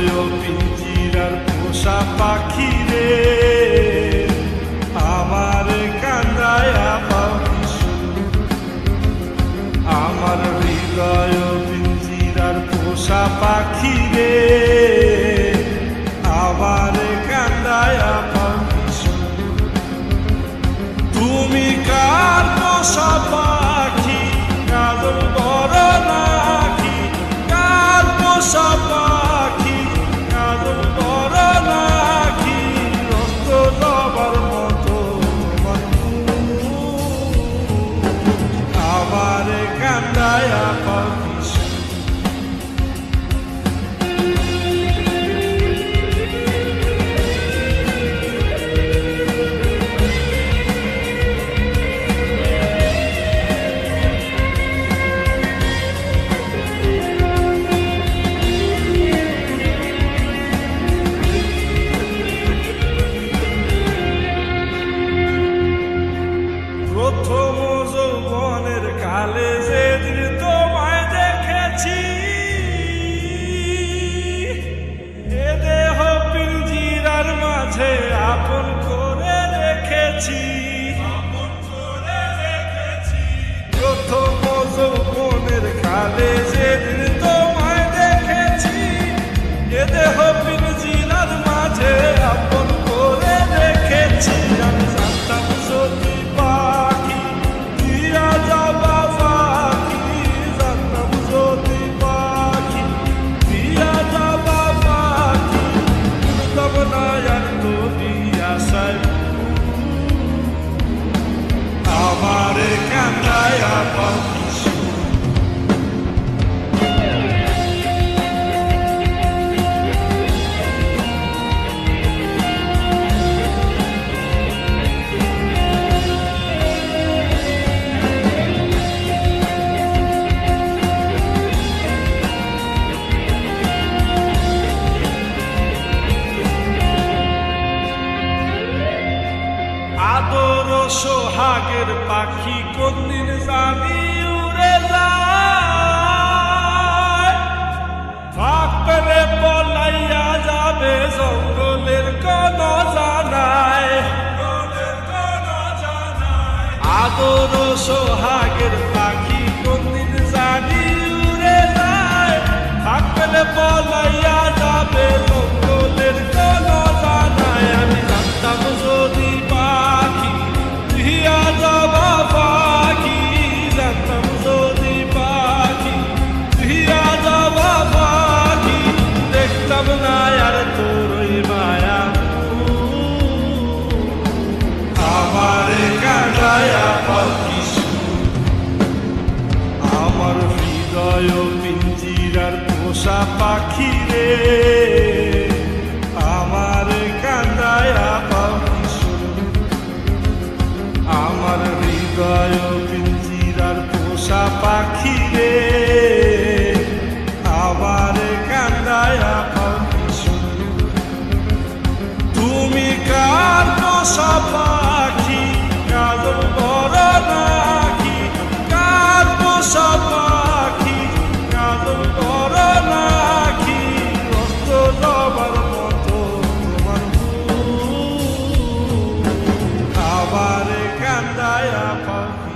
হৃদয় পিঞ্জিরার পোষা পাখি রে, আমার কান্দায় আমার হৃদয় পিঞ্জিরার পোষা পাখি রে, আমার কান্দায় তুমি কার পোষা পাখি, কাজল বড় নাকি, কার পোষা পাখি, কাজল বড় নাকি, রক্ত জবার মতো আমার কান্দায় পাখি। প্রথম যৌবনের কালে যেদিন তোমায় দেখেছি, এ দেহ পিঞ্জিরার মাঝে আপন করে রেখেছি, প্রথম যৌবনের কালে যেদিন তোমায় দেখেছি, এ দেহ পিঞ্জিরার মাঝে আপন করে রেখেছি। আমি জানতাম যদি পাখি দিয়া যাবা পাখি, জানতাম যদি পাখি দিয়া যাবা পাখি, উঠতাম না আর তোরি আশায় আমার কান্দায় পাখি। আদর সোহাগের পাখি কোনদিন জানি উড়ে যায়, ফাঁক পেলে পলাইয়া যাবে জঙ্গলের কোন জানায়, আদর সোহাগের পাখি কোনদিন জানি উড়ে যায়, ফাঁক পেলে পলাইয়া যাবে জঙ্গলের কোন জানায়। আমি জানতাম যদি পাখি দিয়া যাবা পাখি, জানতাম যদি পাখি দিয়া যাবা পাখি, দেখতাম না আর তোরই মায়া আমার কান্দায় পাখি। আমার হৃদয় পিঞ্জিরার পোষা পাখি রে, আমার কান্দায় পাখি। আমার হৃদয় পিঞ্জিরার পোষা পাখি রে, আমার কান্দায় পাখি। তুমি কার পোষা পাখি, কাজল বড় নাকি, কার পোষা পাখি, কাজল বড় নাকি, রক্ত জবার মতো তোমার আমার কান্দায় পাখি।